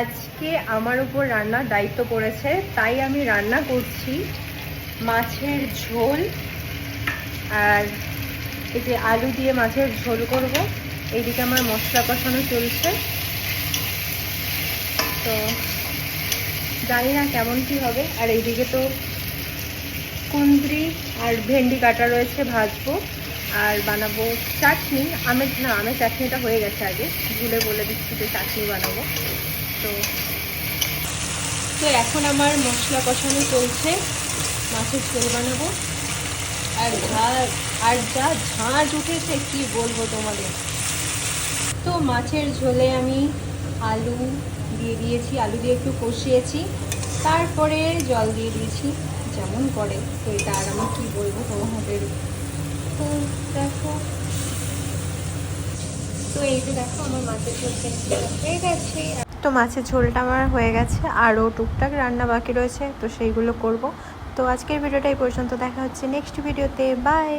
আজকে আমার উপর রান্নার দায়িত্ব পড়েছে, তাই আমি রান্না করছি মাছের ঝোল। আর এই যে আলু দিয়ে মাছের ঝোল করব। এইদিকে আমার মশলা কষানো চলছে, তো জানি না কেমন কি হবে। আর এইদিকে তো কুঁদরি আর ভেন্ডি কাটা রয়েছে, ভাজবো। আর বানাবো চাটনি। আমের চাটনিটা হয়ে গেছে আগে, ভুলে বলে দিচ্ছি যে চাটনি বানাবো। তো তো এখন আমার মশলা কষানো চলছে, মাছের ঝোল বানাবো। আর যা ঝাঁঝ উঠেছে কি বলবো তোমাদের। তো মাছের ঝোলে আমি আলু দিয়ে দিয়েছি, আলু দিয়ে একটু কষিয়েছি, তারপরে জল দিয়ে দিয়েছি যেমন করে। তো এটা আর আমি কী বলবো তোমাদের। তো দেখো, তো এই যে দেখো আমার মাছের ঝোল হয়ে গেছে। তো মাছের ঝোলটা আমার হয়ে গেছে, আরও টুকটাক রান্না বাকি রয়েছে, তো সেইগুলো করব। তো আজকের ভিডিওটা এই পর্যন্ত, দেখা হচ্ছে নেক্সট ভিডিওতে। বাই।